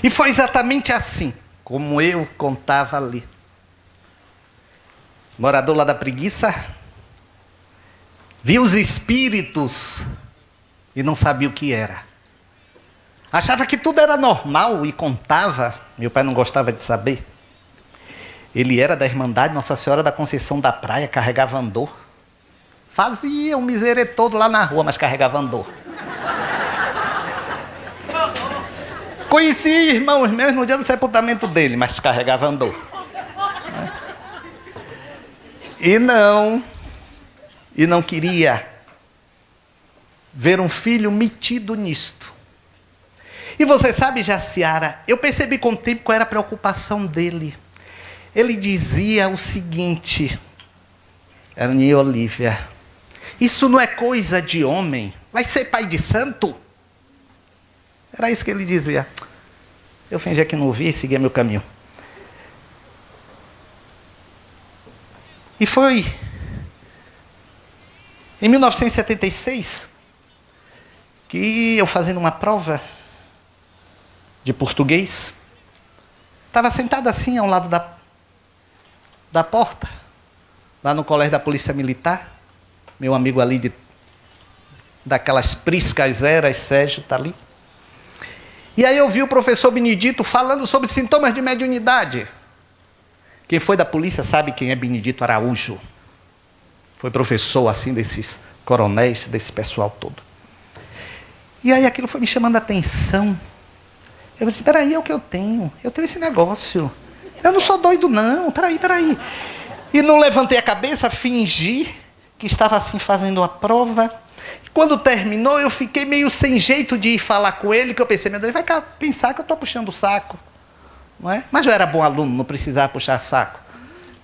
E foi exatamente assim, como eu contava ali. Morador lá da Preguiça, viu os espíritos e não sabia o que era. Achava que tudo era normal e contava. Meu pai não gostava de saber. Ele era da Irmandade Nossa Senhora da Conceição da Praia, carregava andor. Fazia um miserê todo lá na rua, mas carregava andor. Conheci irmãos meus no dia do sepultamento dele, mas carregava andor. E não queria ver um filho metido nisto. E você sabe, Jaciara, eu percebi com o tempo qual era a preocupação dele. Ele dizia o seguinte, Ernie Olívia, isso não é coisa de homem, vai ser pai de santo? Era isso que ele dizia. Eu fingia que não ouvia e seguia meu caminho. E foi em 1976 que eu, fazendo uma prova de português, estava sentado assim ao lado da porta, lá no colégio da Polícia Militar. Meu amigo ali daquelas priscas eras, Sérgio, está ali. E aí eu vi o professor Benedito falando sobre sintomas de mediunidade. Quem foi da polícia sabe quem é Benedito Araújo. Foi professor assim desses coronéis, desse pessoal todo. E aí aquilo foi me chamando a atenção. Eu disse, peraí, é o que eu tenho esse negócio. Eu não sou doido não, peraí. E não levantei a cabeça, fingi que estava assim fazendo a prova. Quando terminou, eu fiquei meio sem jeito de ir falar com ele, que eu pensei, meu Deus, ele vai pensar que eu estou puxando o saco. Não é? Mas eu era bom aluno, não precisava puxar saco.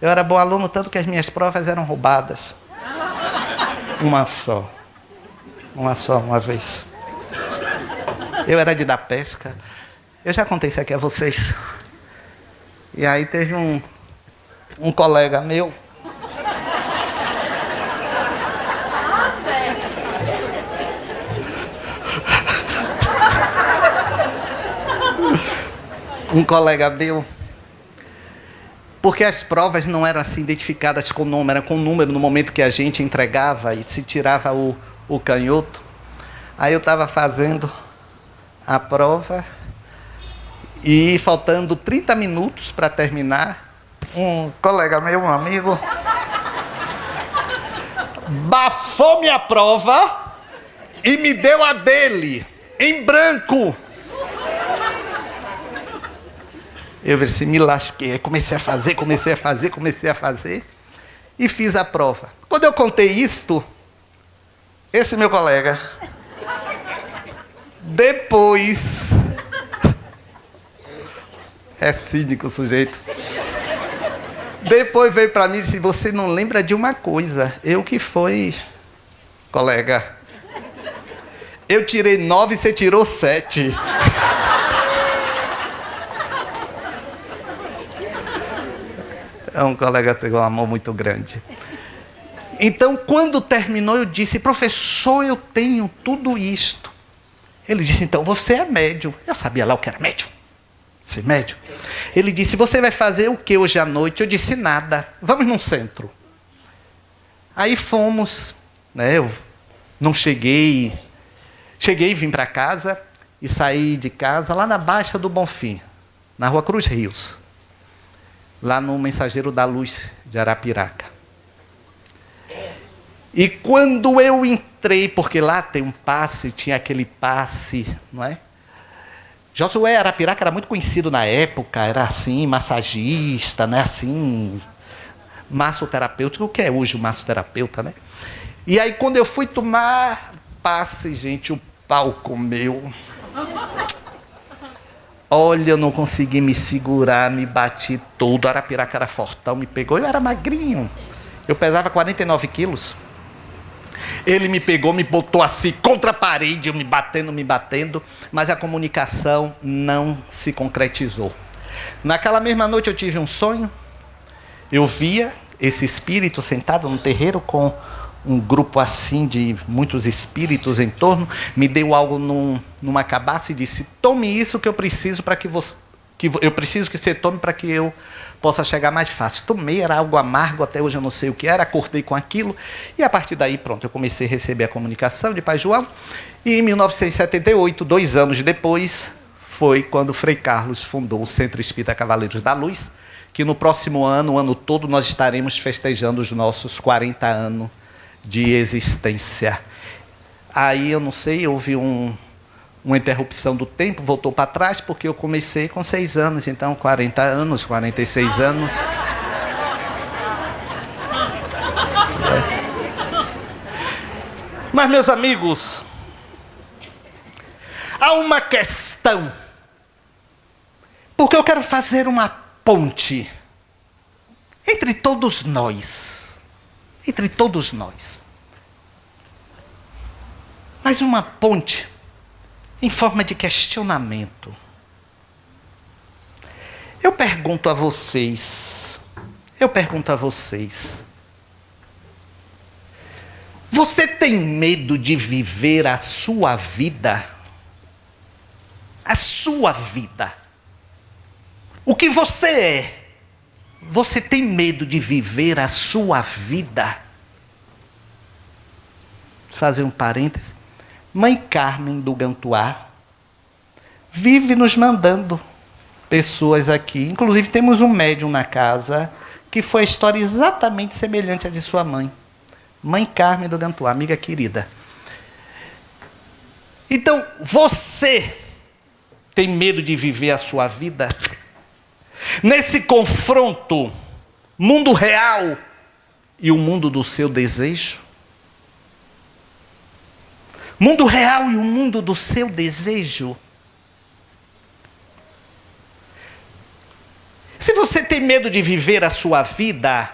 Eu era bom aluno, tanto que as minhas provas eram roubadas. Uma vez. Eu era de dar pesca. Eu já contei isso aqui a vocês. E aí teve um colega meu. Um colega meu, porque as provas não eram assim identificadas com nome, era com número no momento que a gente entregava e se tirava o canhoto. Aí eu estava fazendo a prova e faltando 30 minutos para terminar, um colega meu, um amigo, bafou minha prova e me deu a dele, em branco. Eu assim, me lasquei, comecei a fazer e fiz a prova. Quando eu contei isto, esse meu colega, depois, é cínico o sujeito, depois veio para mim e disse, você não lembra de uma coisa, eu que foi, colega, eu tirei 9 e você tirou 7. É um colega que tem um amor muito grande. Então, quando terminou, eu disse, professor, eu tenho tudo isto. Ele disse, então, você é médium. Eu sabia lá o que era médium. Ser médium. Ele disse, você vai fazer o que hoje à noite? Eu disse, nada. Vamos num centro. Aí fomos, né? Eu não cheguei e vim para casa e saí de casa lá na Baixa do Bonfim, na Rua Cruz Rios. Lá no Mensageiro da Luz de Arapiraca. E quando eu entrei, porque lá tem um passe, tinha aquele passe, não é? Josué Arapiraca era muito conhecido na época, era assim, massagista, né? Assim, massoterapêutico, o que é hoje o massoterapeuta, né? E aí quando eu fui tomar passe, gente, o pau comeu. Olha, eu não consegui me segurar, me bati todo. Arapiraca era fortão, me pegou. Eu era magrinho. Eu pesava 49 quilos. Ele me pegou, me botou assim contra a parede, eu me batendo. Mas a comunicação não se concretizou. Naquela mesma noite eu tive um sonho. Eu via esse espírito sentado no terreiro com um grupo assim de muitos espíritos em torno, me deu algo numa cabaça e disse: tome isso que eu preciso para que você, eu preciso que você tome para que eu possa chegar mais fácil. Tomei, era algo amargo, até hoje eu não sei o que era, acordei com aquilo, e a partir daí, pronto, eu comecei a receber a comunicação de Pai João, e em 1978, 2 anos depois, foi quando o Frei Carlos fundou o Centro Espírita Cavaleiros da Luz, que no próximo ano, o ano todo, nós estaremos festejando os nossos 40 anos de existência. Aí, eu não sei, houve uma interrupção do tempo, voltou para trás, porque eu comecei com 6 anos, então 40 anos, 46 anos. Mas, meus amigos, há uma questão, porque eu quero fazer uma ponte entre todos nós, mas uma ponte em forma de questionamento. Eu pergunto a vocês, você tem medo de viver a sua vida? A sua vida. O que você é? Você tem medo de viver a sua vida? Vou fazer um parêntese. Mãe Carmen do Gantuá vive nos mandando pessoas aqui. Inclusive temos um médium na casa que foi a história exatamente semelhante à de sua mãe. Mãe Carmen do Gantuá, amiga querida. Então, você tem medo de viver a sua vida? Nesse confronto, mundo real e o mundo do seu desejo? Mundo real e o mundo do seu desejo? Se você tem medo de viver a sua vida,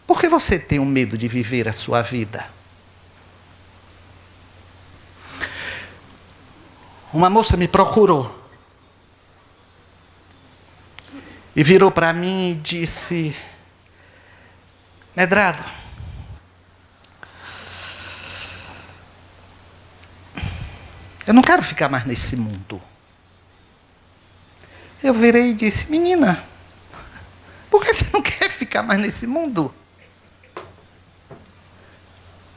por que você tem um medo de viver a sua vida? Uma moça me procurou e virou para mim e disse: Medrado, eu não quero ficar mais nesse mundo. Eu virei e disse: menina, por que você não quer ficar mais nesse mundo?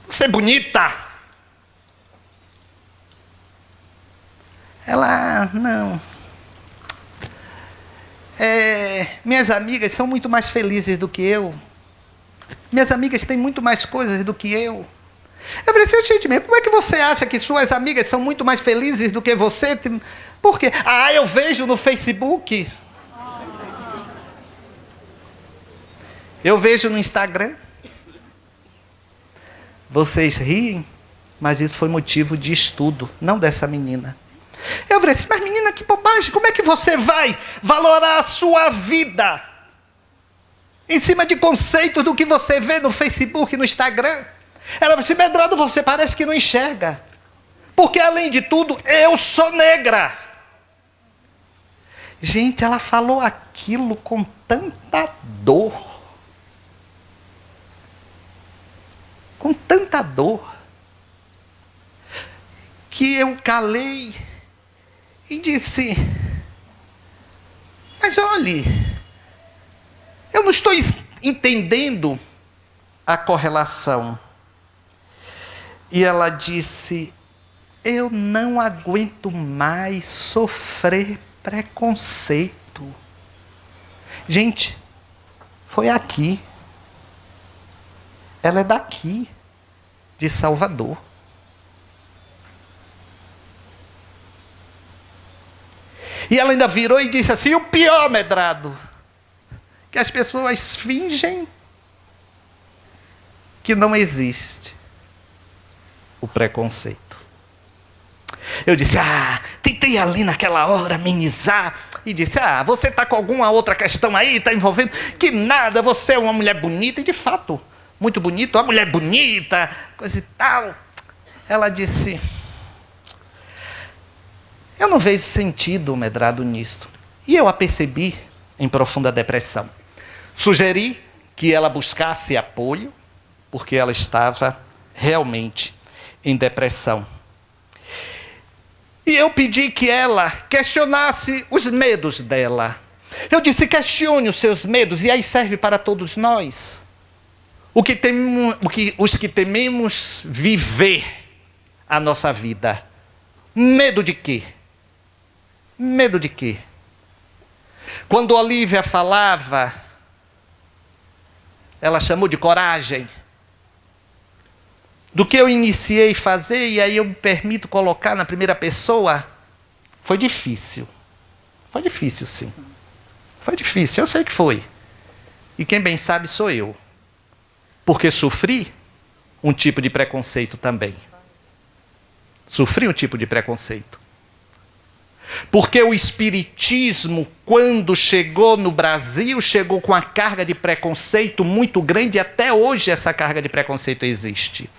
Você é bonita. Ela, não. Minhas amigas são muito mais felizes do que eu. Minhas amigas têm muito mais coisas do que eu. Eu falei assim: gente, como é que você acha que suas amigas são muito mais felizes do que você? Por quê? Ah, eu vejo no Facebook. Eu vejo no Instagram. Vocês riem, mas isso foi motivo de estudo, não dessa menina. Eu falei assim: mas menina, que bobagem, como é que você vai valorar a sua vida em cima de conceitos do que você vê no Facebook e no Instagram? Ela falou assim: Medrado, você parece que não enxerga. Porque, além de tudo, eu sou negra. Gente, ela falou aquilo com tanta dor. Com tanta dor. Que eu calei e disse: mas olhe, eu não estou entendendo a correlação. E ela disse: eu não aguento mais sofrer preconceito. Gente, foi aqui. Ela é daqui, de Salvador. E ela ainda virou e disse assim: o pior, Medrado, que as pessoas fingem que não existe o preconceito. Eu disse: tentei ali naquela hora amenizar. E disse: você está com alguma outra questão aí, está envolvendo? Que nada, você é uma mulher bonita. E de fato, muito bonita, uma mulher bonita, coisa e tal. Ela disse: eu não vejo sentido, Medrado, nisto. E eu a percebi em profunda depressão. Sugeri que ela buscasse apoio, porque ela estava realmente em depressão. E eu pedi que ela questionasse os medos dela. Eu disse, questione os seus medos, e aí serve para todos nós. Os que tememos viver a nossa vida. Medo de quê? Medo de quê? Quando Olívia falava, ela chamou de coragem. Do que eu iniciei a fazer, e aí eu me permito colocar na primeira pessoa, foi difícil. Foi difícil, sim. Foi difícil, eu sei que foi. E quem bem sabe sou eu. Porque sofri um tipo de preconceito também. Sofri um tipo de preconceito. Porque o espiritismo, quando chegou no Brasil, chegou com uma carga de preconceito muito grande, e até hoje essa carga de preconceito existe.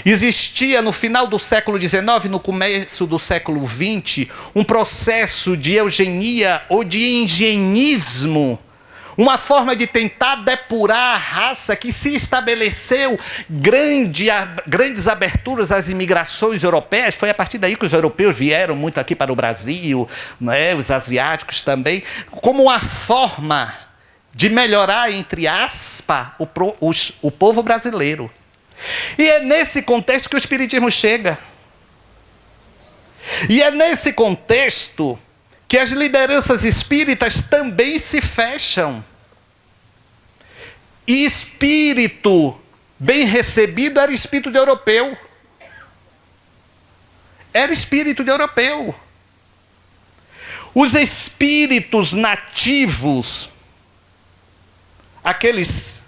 Existia no final do século XIX, no começo do século XX, um processo de eugenia ou de engenismo, uma forma de tentar depurar a raça que se estabeleceu grandes aberturas às imigrações europeias. Foi a partir daí que os europeus vieram muito aqui para o Brasil, né, os asiáticos também, como uma forma de melhorar, entre aspas, o povo brasileiro. E é nesse contexto que o espiritismo chega. E é nesse contexto que as lideranças espíritas também se fecham. E espírito bem recebido era espírito de europeu. Era espírito de europeu. Os espíritos nativos, aqueles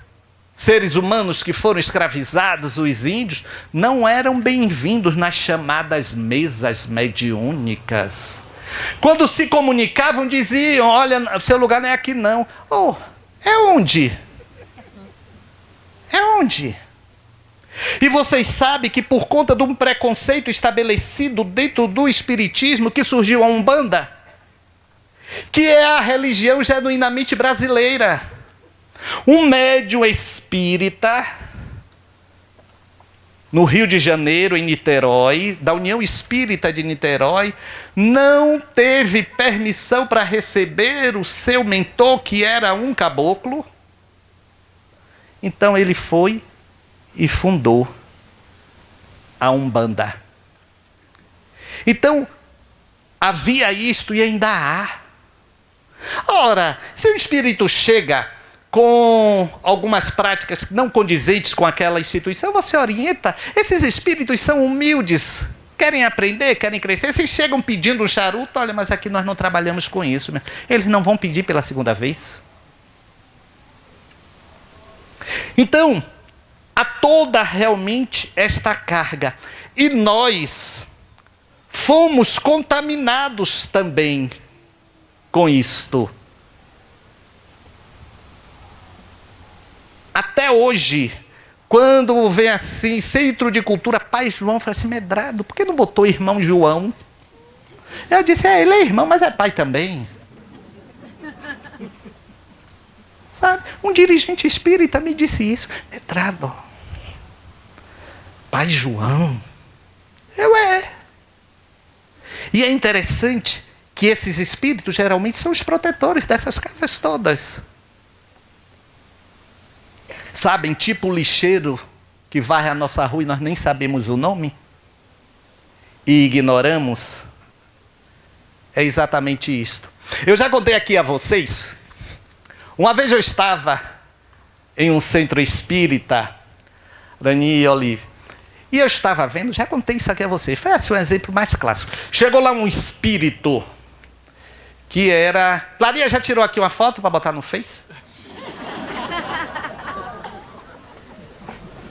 seres humanos que foram escravizados, os índios, não eram bem-vindos nas chamadas mesas mediúnicas. Quando se comunicavam, diziam, olha, seu lugar não é aqui não. Oh, é onde? É onde? E vocês sabem que por conta de um preconceito estabelecido dentro do espiritismo, que surgiu a Umbanda, que é a religião genuinamente brasileira. Um médium espírita, no Rio de Janeiro, em Niterói, da União Espírita de Niterói, não teve permissão para receber o seu mentor, que era um caboclo. Então ele foi e fundou a Umbanda. Então, havia isto e ainda há. Ora, se o espírito chega com algumas práticas não condizentes com aquela instituição, você orienta. Esses espíritos são humildes, querem aprender, querem crescer. Se chegam pedindo um charuto, olha, mas aqui nós não trabalhamos com isso. Eles não vão pedir pela segunda vez. Então, há toda realmente esta carga. E nós fomos contaminados também com isto. Até hoje, quando vem assim, Centro de Cultura, Pai João, fala assim, Medrado, por que não botou irmão João? Eu disse, ele é irmão, mas é pai também. Sabe? Um dirigente espírita me disse isso. Medrado, Pai João? E é interessante que esses espíritos geralmente são os protetores dessas casas todas. Sabem, tipo o lixeiro que varre a nossa rua e nós nem sabemos o nome e ignoramos. É exatamente isto. Eu já contei aqui a vocês. Uma vez eu estava em um centro espírita, Rani e Olívia, e eu estava vendo, já contei isso aqui a vocês, foi assim um exemplo mais clássico. Chegou lá um espírito que era... Clarinha já tirou aqui uma foto para botar no Face?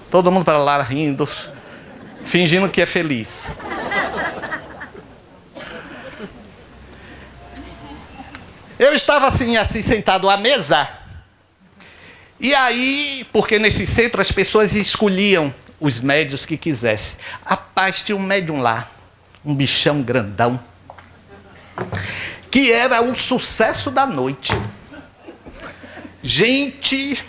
Todo mundo para lá rindo, fingindo que é feliz. Eu estava assim sentado à mesa. E aí, porque nesse centro as pessoas escolhiam os médios que quisessem. Rapaz, tinha um médium lá, um bichão grandão, que era um sucesso da noite. Gente,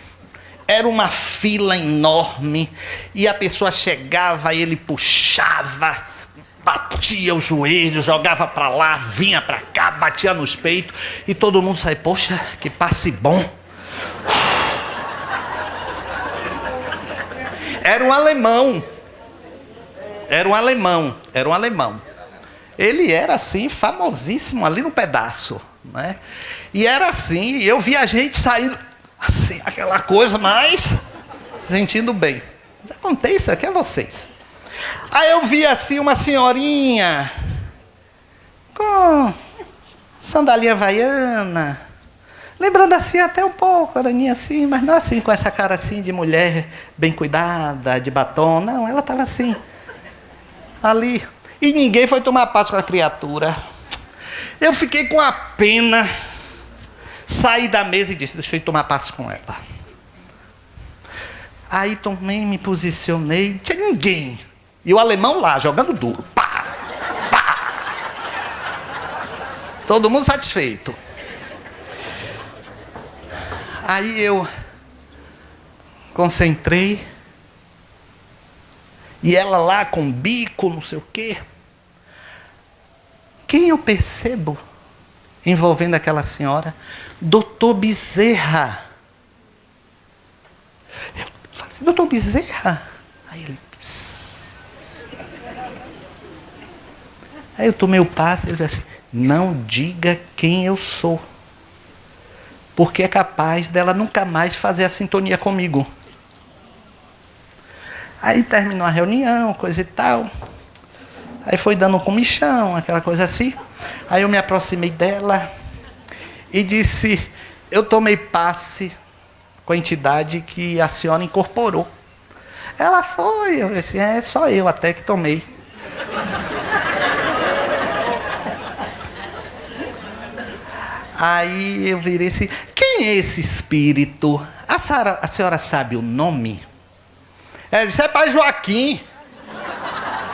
Era uma fila enorme, e a pessoa chegava, ele puxava, batia o joelho, jogava para lá, vinha para cá, batia nos peitos, e todo mundo saía, poxa, que passe bom. Era um alemão. Ele era assim, famosíssimo ali no pedaço, né? E era assim, eu via a gente saindo, assim, aquela coisa, mas sentindo bem. Já contei isso aqui a vocês. Aí eu vi assim uma senhorinha com sandalinha havaiana, lembrando assim até um pouco, araninha assim, mas não assim, com essa cara assim de mulher bem cuidada, de batom, não, ela estava assim, ali. E ninguém foi tomar passe com a criatura. Eu fiquei com a pena, saí da mesa e disse, deixa eu ir tomar passe com ela. Aí tomei, me posicionei, não tinha ninguém. E o alemão lá, jogando duro. Pá, pá. Todo mundo satisfeito. Aí eu concentrei. E ela lá com bico, não sei o quê. Quem eu percebo envolvendo aquela senhora? Doutor Bezerra. Eu falei assim, doutor Bezerra? Aí ele... Aí eu tomei o passe, ele disse assim, não diga quem eu sou, porque é capaz dela nunca mais fazer a sintonia comigo. Aí terminou a reunião, coisa e tal. Aí foi dando um comichão, aquela coisa assim. Aí eu me aproximei dela e disse, eu tomei passe com a entidade que a senhora incorporou. Ela foi, eu disse, só eu até que tomei. Aí eu virei assim, quem é esse espírito? A senhora sabe o nome? Ela disse, é Pai Joaquim.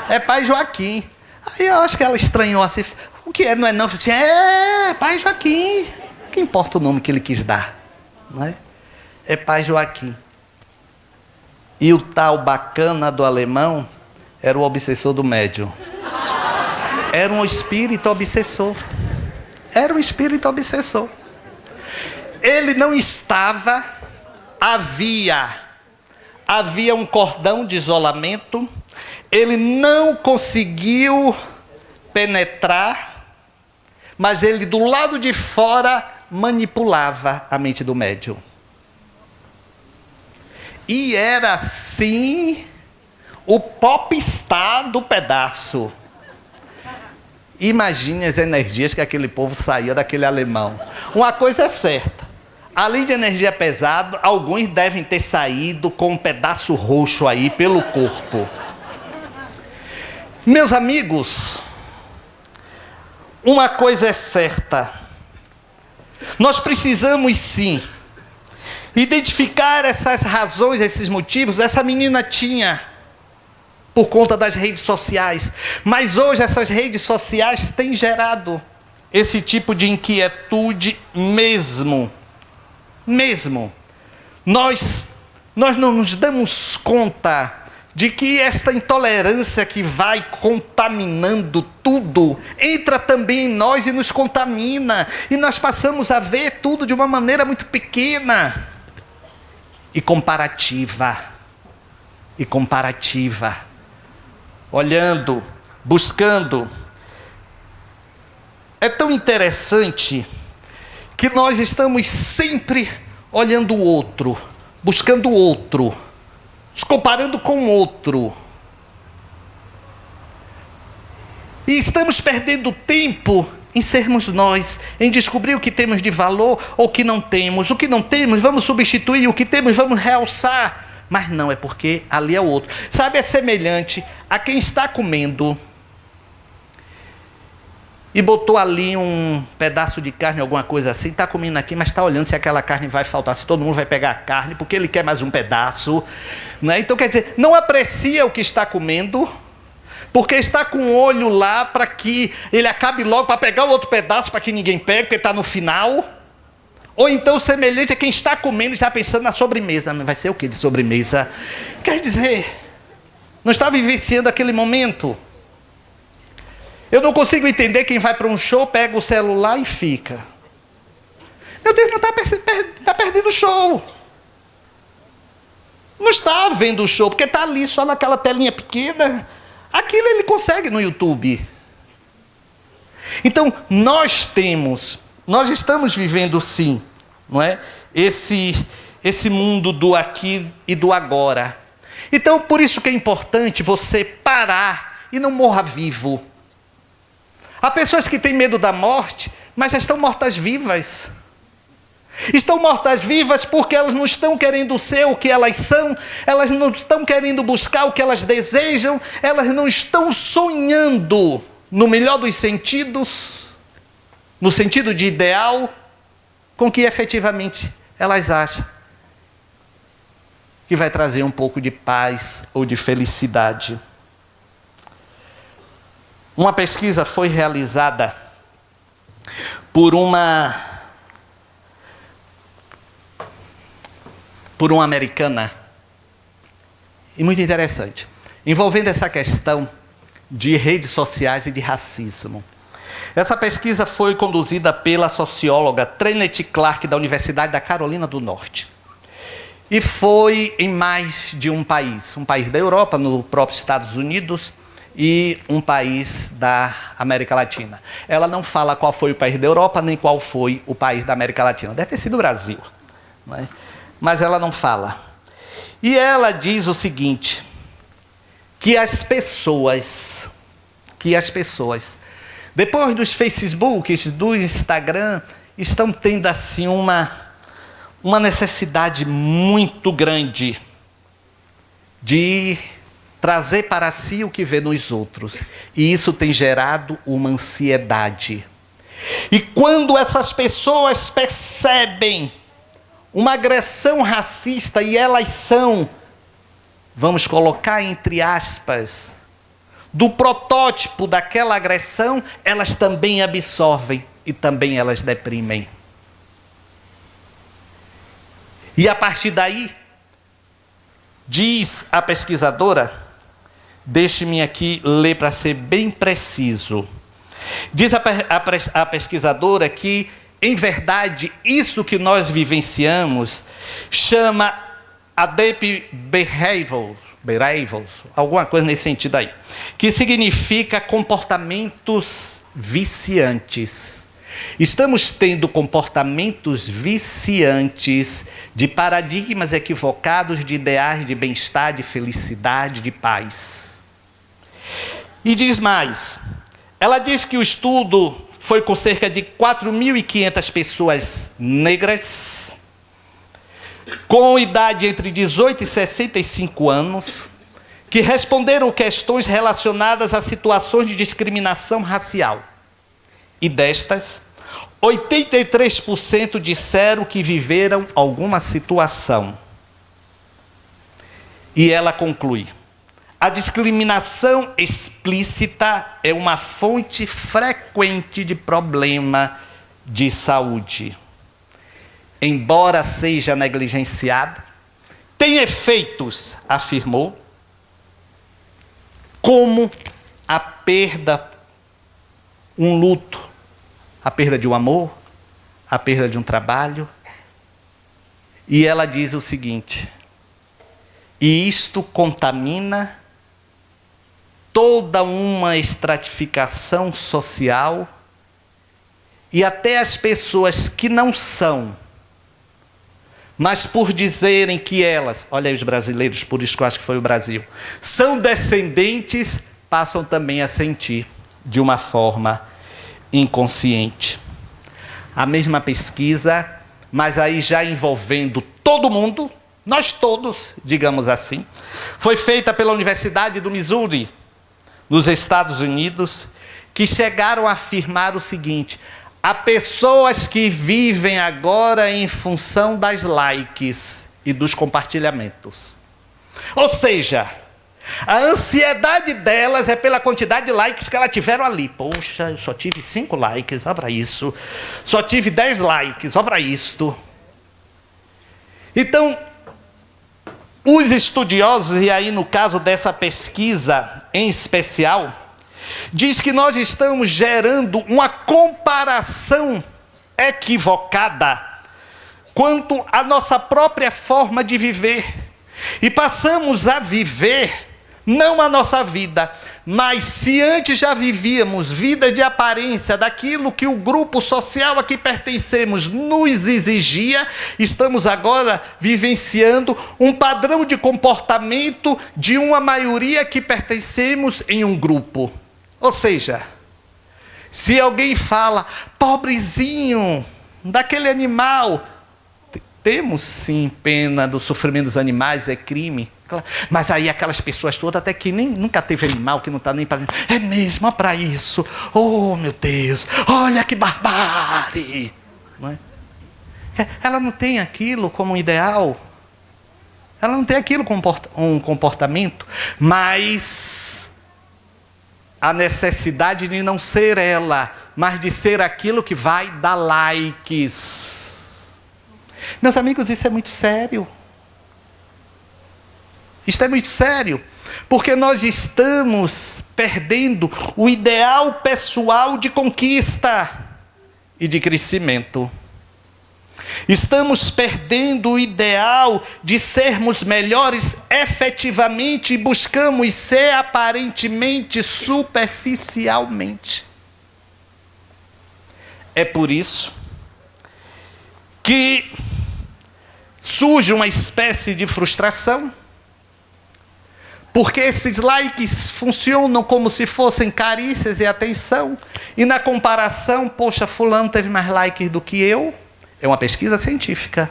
É Pai Joaquim. Aí eu acho que ela estranhou assim, o que é? Não é não? Eu disse, Pai Joaquim. O que importa o nome que ele quis dar? Não é? É Pai Joaquim. E o tal bacana do alemão era o obsessor do médium. Era um espírito obsessor. Era um espírito obsessor. Ele não estava, havia um cordão de isolamento, ele não conseguiu penetrar, mas ele do lado de fora manipulava a mente do médium. E era assim o popstar do pedaço. Imagine as energias que aquele povo saía daquele alemão. Uma coisa é certa, além de energia pesada, alguns devem ter saído com um pedaço roxo aí pelo corpo. Meus amigos, uma coisa é certa, nós precisamos sim identificar essas razões, esses motivos. Essa menina tinha por conta das redes sociais, mas hoje essas redes sociais têm gerado esse tipo de inquietude mesmo. Nós não nos damos conta de que esta intolerância que vai contaminando tudo, entra também em nós e nos contamina, e nós passamos a ver tudo de uma maneira muito pequena e comparativa, olhando, buscando. É tão interessante que nós estamos sempre olhando o outro, buscando o outro, nos comparando com o outro. E estamos perdendo tempo em sermos nós, em descobrir o que temos de valor ou o que não temos. O que não temos, vamos substituir, o que temos, vamos realçar. Mas não, é porque ali é o outro. Sabe, é semelhante a quem está comendo e botou ali um pedaço de carne, alguma coisa assim, está comendo aqui, mas está olhando se aquela carne vai faltar, se todo mundo vai pegar a carne, porque ele quer mais um pedaço. Né? Então, quer dizer, não aprecia o que está comendo, porque está com o olho lá para que ele acabe logo, para pegar o outro pedaço, para que ninguém pegue, porque está no final. Ou então semelhante a quem está comendo e está pensando na sobremesa. Vai ser o que de sobremesa? Quer dizer, não está vivenciando aquele momento. Eu não consigo entender quem vai para um show, pega o celular e fica. Meu Deus, não está perdendo o show. Não está vendo o show, porque está ali só naquela telinha pequena. Aquilo ele consegue no YouTube. Então, nós estamos vivendo sim, não é? Esse mundo do aqui e do agora. Então, por isso que é importante você parar e não morra vivo. Há pessoas que têm medo da morte, mas já estão mortas-vivas. Estão mortas-vivas porque elas não estão querendo ser o que elas são, elas não estão querendo buscar o que elas desejam, elas não estão sonhando, no melhor dos sentidos, no sentido de ideal, com que efetivamente elas acham que vai trazer um pouco de paz ou de felicidade. Uma pesquisa foi realizada por uma americana, e muito interessante, envolvendo essa questão de redes sociais e de racismo. Essa pesquisa foi conduzida pela socióloga Trinity Clark, da Universidade da Carolina do Norte. E foi em mais de um país da Europa, no próprio Estados Unidos, e um país da América Latina. Ela não fala qual foi o país da Europa, nem qual foi o país da América Latina. Deve ter sido o Brasil, não é? Mas ela não fala. E ela diz o seguinte, que as pessoas, depois dos Facebooks, do Instagram, estão tendo assim uma necessidade muito grande de trazer para si o que vê nos outros. E isso tem gerado uma ansiedade. E quando essas pessoas percebem uma agressão racista, e elas são, vamos colocar entre aspas, do protótipo daquela agressão, elas também absorvem e também elas deprimem. E a partir daí, diz a pesquisadora, deixe-me aqui ler para ser bem preciso. Diz a pesquisadora que, em verdade, isso que nós vivenciamos chama Adaptive Behaviors, alguma coisa nesse sentido aí, que significa comportamentos viciantes. Estamos tendo comportamentos viciantes de paradigmas equivocados de ideais de bem-estar, de felicidade, de paz. E diz mais, ela diz que o estudo foi com cerca de 4.500 pessoas negras, com idade entre 18 e 65 anos, que responderam questões relacionadas a situações de discriminação racial. E destas, 83% disseram que viveram alguma situação. E ela conclui: a discriminação explícita é uma fonte frequente de problema de saúde. Embora seja negligenciada, tem efeitos, afirmou, como a perda, um luto, a perda de um amor, a perda de um trabalho. E ela diz o seguinte: e isto contamina toda uma estratificação social e até as pessoas que não são, mas por dizerem que elas, olha aí os brasileiros, por isso que eu acho que foi o Brasil, são descendentes, passam também a sentir de uma forma inconsciente. A mesma pesquisa, mas aí já envolvendo todo mundo, nós todos, digamos assim, foi feita pela Universidade do Missouri, nos Estados Unidos, que chegaram a afirmar o seguinte: há pessoas que vivem agora em função das likes e dos compartilhamentos. Ou seja, A ansiedade delas é pela quantidade de likes que elas tiveram ali. Poxa, eu só tive 5 likes, olha para isso. Só tive 10 likes, olha para isto. Então, os estudiosos, e aí no caso dessa pesquisa em especial, diz que nós estamos gerando uma comparação equivocada quanto à nossa própria forma de viver. E passamos a viver não a nossa vida, mas se antes já vivíamos vida de aparência, daquilo que o grupo social a que pertencemos nos exigia, estamos agora vivenciando um padrão de comportamento de uma maioria que pertencemos em um grupo. Ou seja, se alguém fala, pobrezinho, daquele animal, temos sim pena do sofrimento dos animais, é crime. Mas aí aquelas pessoas todas, até que nem, nunca teve animal, que não está nem para... É mesmo, olha para isso. Oh, meu Deus, olha que barbárie. Não é? Ela não tem aquilo como um ideal. Ela não tem aquilo como um comportamento. Mas a necessidade de não ser ela, mas de ser aquilo que vai dar likes. Meus amigos, isso é muito sério. Isto é muito sério, porque nós estamos perdendo o ideal pessoal de conquista e de crescimento. Estamos perdendo o ideal de sermos melhores efetivamente e buscamos ser aparentemente superficialmente. É por isso que surge uma espécie de frustração, porque esses likes funcionam como se fossem carícias e atenção, e na comparação, poxa, fulano teve mais likes do que eu. É uma pesquisa científica.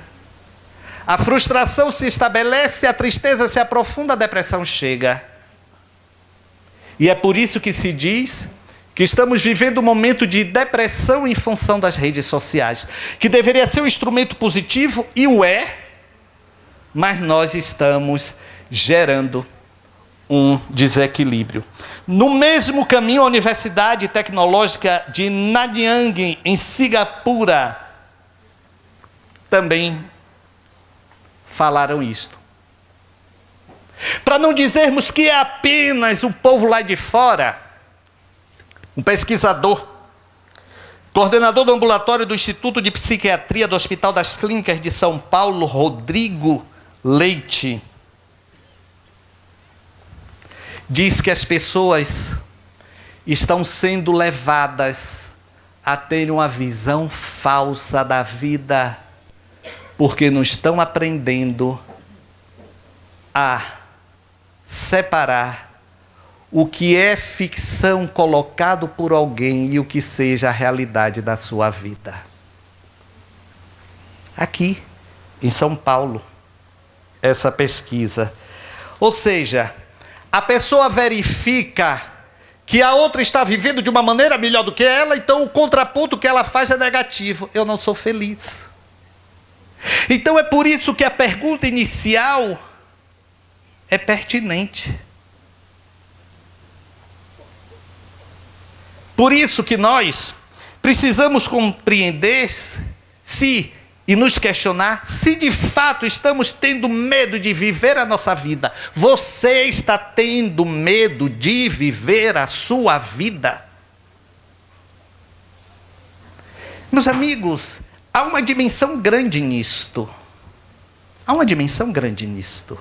A frustração se estabelece, a tristeza se aprofunda, a depressão chega. E é por isso que se diz que estamos vivendo um momento de depressão em função das redes sociais, que deveria ser um instrumento positivo, e o é, mas nós estamos gerando um desequilíbrio. No mesmo caminho, a Universidade Tecnológica de Nanyang, em Singapura, também falaram isto. Para não dizermos que é apenas o povo lá de fora, um pesquisador, coordenador do ambulatório do Instituto de Psiquiatria do Hospital das Clínicas de São Paulo, Rodrigo Leite, diz que as pessoas estão sendo levadas a terem uma visão falsa da vida, porque não estão aprendendo a separar o que é ficção colocado por alguém e o que seja a realidade da sua vida. Aqui, em São Paulo, essa pesquisa. Ou seja, a pessoa verifica que a outra está vivendo de uma maneira melhor do que ela, então o contraponto que ela faz é negativo. Eu não sou feliz. Então é por isso que a pergunta inicial é pertinente. Por isso que nós precisamos compreender se e nos questionar se de fato estamos tendo medo de viver a nossa vida. Você está tendo medo de viver a sua vida? Meus amigos, há uma dimensão grande nisto. Há uma dimensão grande nisto.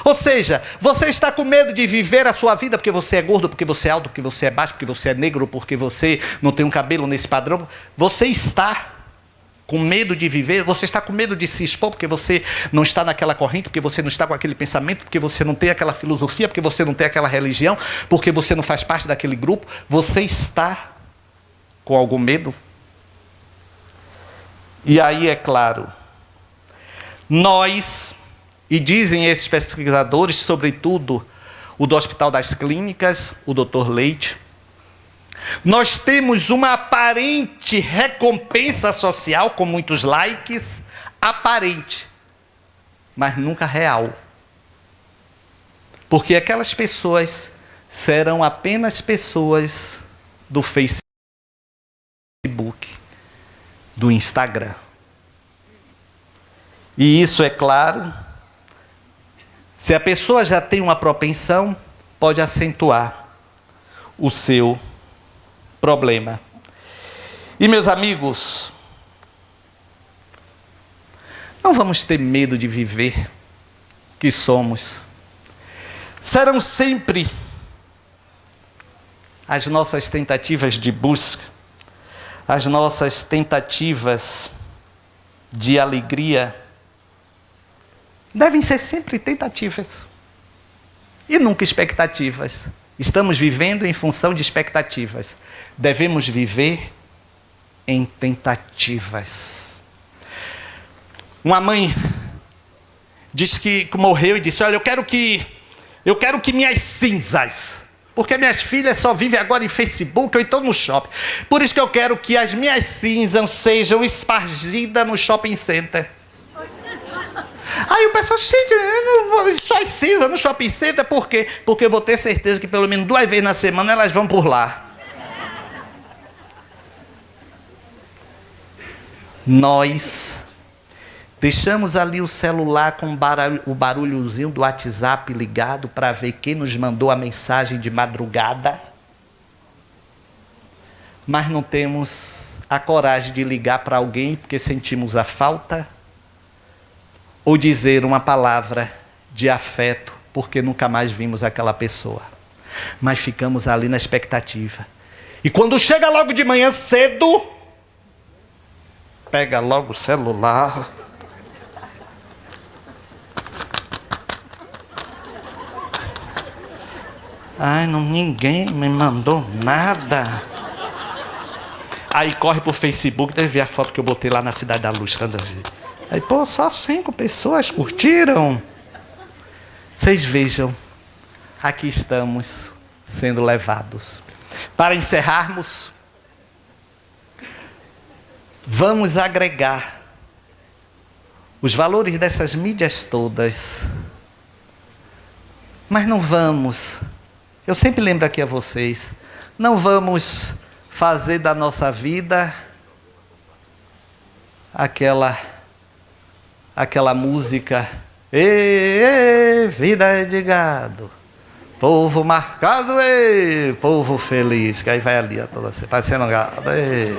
Ou seja, você está com medo de viver a sua vida porque você é gordo, porque você é alto, porque você é baixo, porque você é negro, porque você não tem um cabelo nesse padrão. Você está com medo de viver, você está com medo de se expor porque você não está naquela corrente, porque você não está com aquele pensamento, porque você não tem aquela filosofia, porque você não tem aquela religião, porque você não faz parte daquele grupo. Você está com algum medo? E aí, é claro, nós, e dizem esses pesquisadores, sobretudo o do Hospital das Clínicas, o Dr. Leite, nós temos uma aparente recompensa social, com muitos likes, aparente, mas nunca real. Porque aquelas pessoas serão apenas pessoas do Facebook, do Instagram. E isso, é claro, se a pessoa já tem uma propensão, pode acentuar o seu problema. E, meus amigos, não vamos ter medo de viver que somos. Serão sempre as nossas tentativas de busca, as nossas tentativas de alegria, devem ser sempre tentativas e nunca expectativas. Estamos vivendo em função de expectativas. Devemos viver em tentativas. Uma mãe disse que morreu e disse: olha, eu quero que minhas cinzas, porque minhas filhas só vivem agora em Facebook ou então no shopping. Por isso que eu quero que as minhas cinzas sejam espargidas no shopping center. Aí o pessoal, só as cinzas no shopping center, por quê? Porque eu vou ter certeza que pelo menos 2 vezes na semana elas vão por lá. Nós deixamos ali o celular com o barulhozinho do WhatsApp ligado para ver quem nos mandou a mensagem de madrugada. Mas não temos a coragem de ligar para alguém porque sentimos a falta, ou dizer uma palavra de afeto porque nunca mais vimos aquela pessoa. Mas ficamos ali na expectativa. E quando chega logo de manhã cedo, pega logo o celular. Ai, ninguém me mandou nada. Aí corre pro Facebook, deve ver a foto que eu botei lá na Cidade da Luz. Aí, pô, só 5 pessoas curtiram. Vocês vejam, aqui estamos sendo levados. Para encerrarmos, vamos agregar os valores dessas mídias todas. Mas não vamos, eu sempre lembro aqui a vocês, não vamos fazer da nossa vida aquela música: ê, vida é de gado, povo marcado, ê, povo feliz, que aí vai ali, parecendo gado, ê.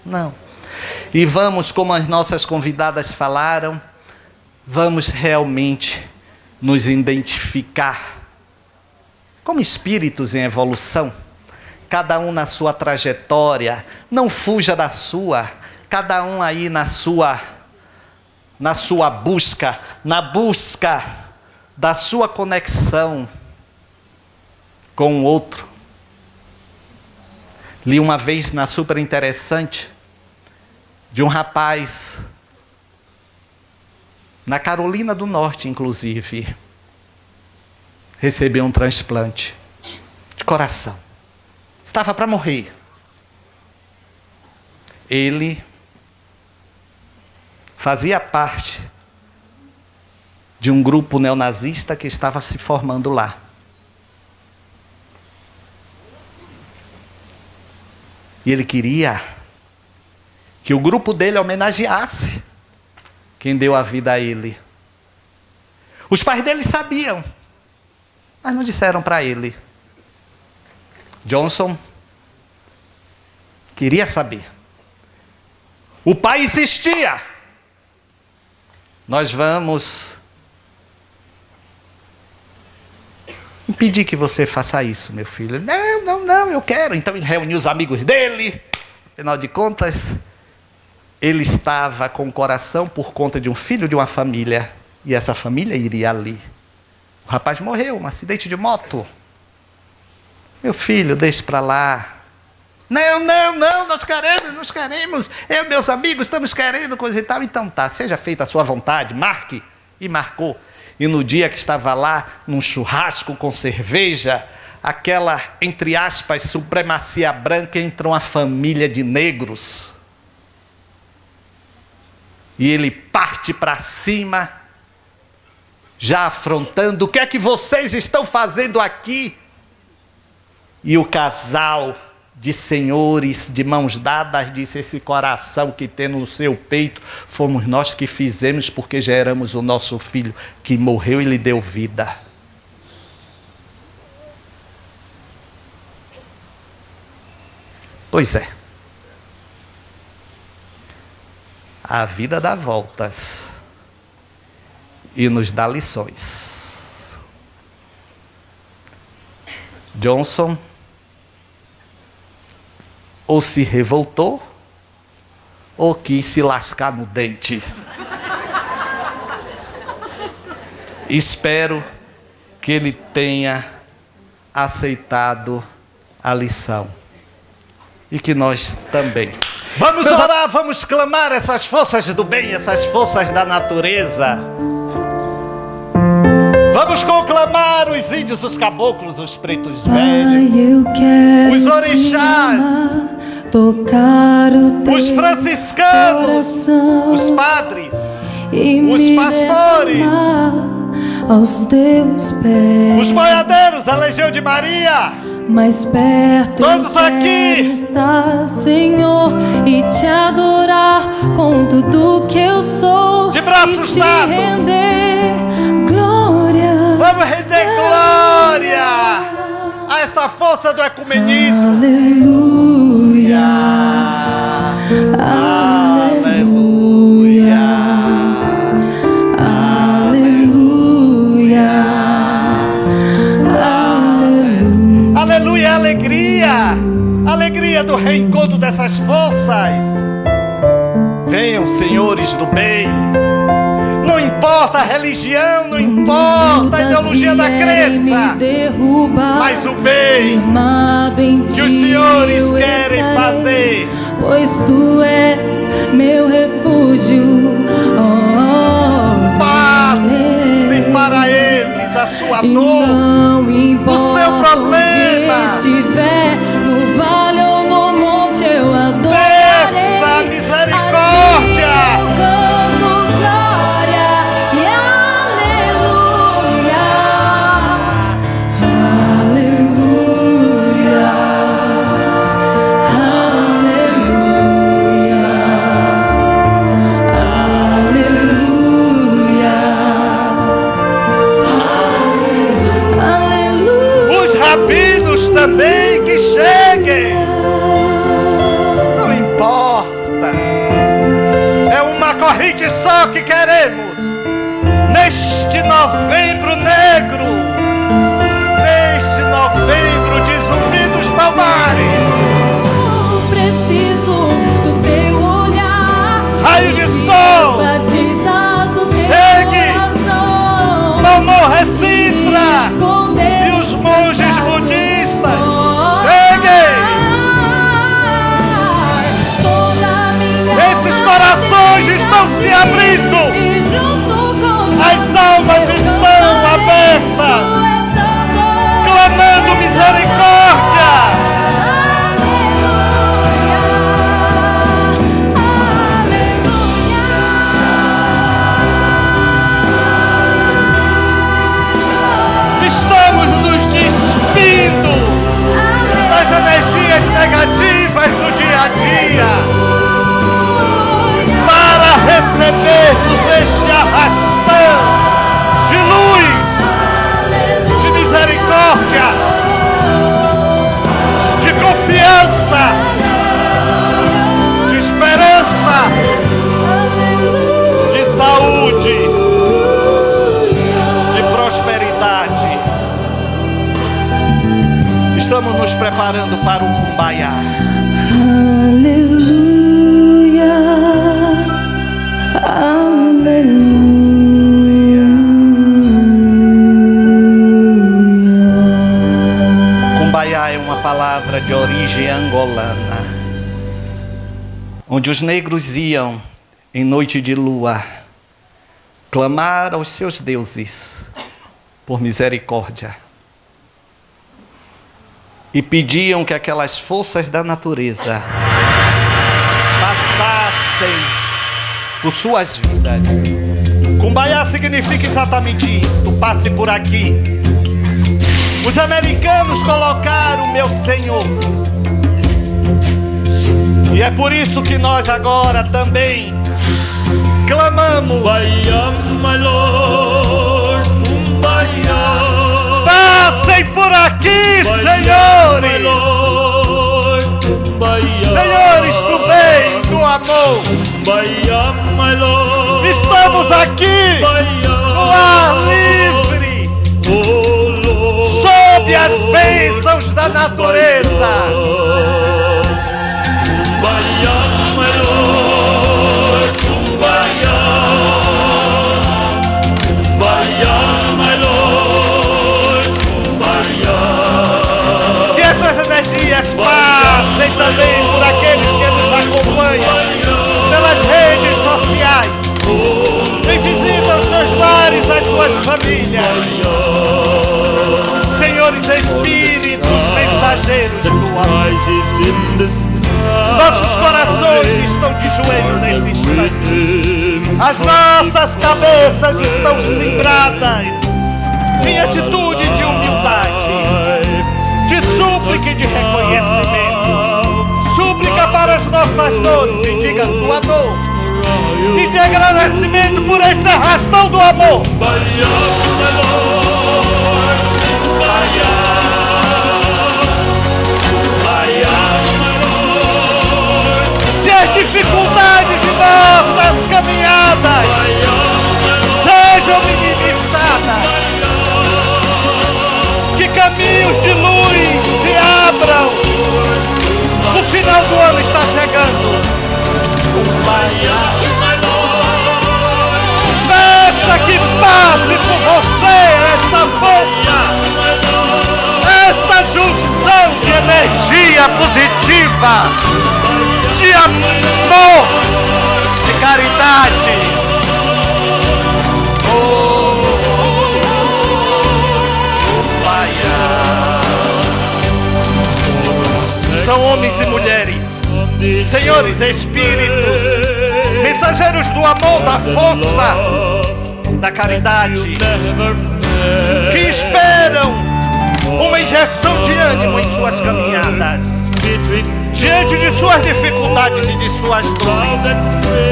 Não. E vamos, como as nossas convidadas falaram, vamos realmente nos identificar como espíritos em evolução, cada um na sua trajetória, não fuja da sua, cada um aí na sua busca, na busca da sua conexão com o outro. Li uma vez na Super Interessante de um rapaz, na Carolina do Norte inclusive, recebeu um transplante de coração. Estava para morrer. Ele fazia parte de um grupo neonazista que estava se formando lá. E ele queria que o grupo dele homenageasse quem deu a vida a ele. Os pais dele sabiam, mas não disseram para ele. Johnson queria saber. O pai insistia: nós vamos impedir que você faça isso, meu filho. Não, eu quero. Então ele reuniu os amigos dele. Afinal de contas, ele estava com o coração por conta de um filho de uma família. E essa família iria ali. O rapaz morreu, um acidente de moto. Meu filho, deixe para lá. Não, nós queremos. Eu e meus amigos estamos querendo coisa e tal. Então tá, seja feita a sua vontade, marque. E marcou. E no dia que estava lá, num churrasco com cerveja, aquela, entre aspas, supremacia branca, entrou uma família de negros. E ele parte para cima, já afrontando: o que é que vocês estão fazendo aqui? E o casal de senhores, de mãos dadas, disse: esse coração que tem no seu peito, fomos nós que fizemos, porque geramos o nosso filho, que morreu e lhe deu vida. Pois é. A vida dá voltas e nos dá lições. Johnson ou se revoltou ou quis se lascar no dente. Espero que ele tenha aceitado a lição e que nós também. Vamos orar, vamos clamar essas forças do bem, essas forças da natureza. Vamos conclamar os índios, os caboclos, os pretos velhos, os orixás, tocar o teu os franciscanos, coração, os padres, e os me pastores, derramar aos teus pés. os boiadeiros, a Legião de Maria. Mais perto Todos eu aqui. quero estar, Senhor, e te adorar com tudo que eu sou, De braços e te dados. render glória. Vamos render glória a essa força do ecumenismo. Aleluia, Aleluia. aleluia, aleluia. Aleluia, alegria. Alegria do reencontro dessas forças. Venham, senhores do bem. Não importa a religião, não importa a ideologia da crença, mas o bem que os senhores querem fazer. Pois tu és meu refúgio. Passe para eles a sua E dor, não importa o seu problema. onde estiver, no vale ou no monte eu adorarei. Peça misericórdia. A ti eu canto glória e aleluia, aleluia, aleluia, aleluia. Os rabinos também que cheguem. Não importa. É uma corrente só que queremos. Neste novembro negro. Neste novembro de Zumbi dos Palmares. Eu preciso do teu olhar, Raio de sol. batidas do teu Chegue. coração. Não morra Sintra. Esconder E os monges budistas. Oh, Cheguem. toda minha Esses corações estão se abrindo. e junto com As almas estão abertas, clamando misericórdia. Estamos nos despindo das energias negativas do dia a dia para recebermos este arrastão de luz, de misericórdia, de confiança, de esperança, de saúde, de prosperidade. Estamos nos preparando para o Kumbaya. Aleluia, aleluia. Kumbaya é uma palavra de origem angolana, onde os negros iam, em noite de lua, clamar aos seus deuses por misericórdia. E pediam que aquelas forças da natureza passassem por suas vidas Kumbaya significa exatamente isto. Passe por aqui. Os americanos colocaram o meu Senhor. E é por isso que nós agora também clamamos. Kumbaya, my Lord, Kumbaya. Passem por aqui, senhores. My Lord, Kumbaya. Senhores do bem, do amor. Kumbaya, my Lord. Estamos aqui no ar livre, Oh Lord, sob as bênçãos da natureza. Kumbaya, my Lord, Kumbaya. Kumbaya, my Lord, Kumbaya. Que essas energias passem também por aqueles que nos acompanham pelas redes sociais. Vem visitar os seus lares, as suas famílias. Senhores espíritos, mensageiros do amor. Rises in the sky. Nossos corações estão de joelho nesse instante. As nossas cabeças estão cimbradas em atitude de humildade, de súplica e de reconhecimento. Súplica para as nossas dores e diga sua dor. E de agradecimento por este arrastão do amor. Que as dificuldades de nossas caminhadas sejam minimizadas. Que caminhos de luz se abram. O final do ano está chegando. Peça que passe por você esta força, esta junção de energia positiva, de amor, de caridade. São homens e mulheres, senhores espíritos, mensageiros do amor, da força, da caridade, que esperam uma injeção de ânimo em suas caminhadas, diante de suas dificuldades e de suas dores.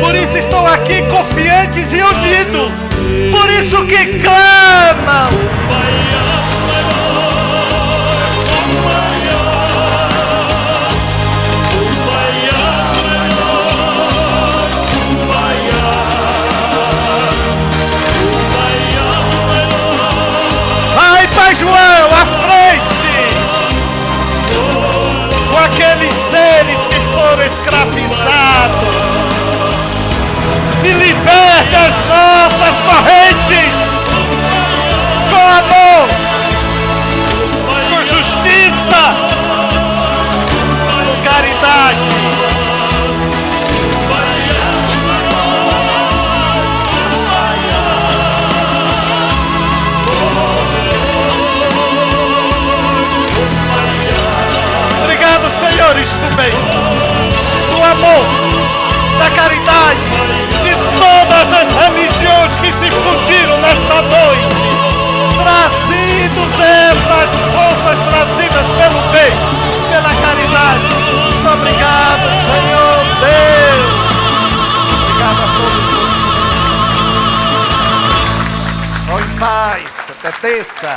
Por isso estão aqui confiantes e unidos, por isso que clamam. João, à frente, com aqueles seres que foram escravizados, e liberte as nossas correntes, com amor, com justiça, com caridade. Senhores do bem, do amor, da caridade, de todas as religiões que se fundiram nesta noite, trazidos essas forças trazidas pelo bem, pela caridade. Muito obrigado, Senhor Deus. Obrigado a todos vocês. Vão em paz, até terça.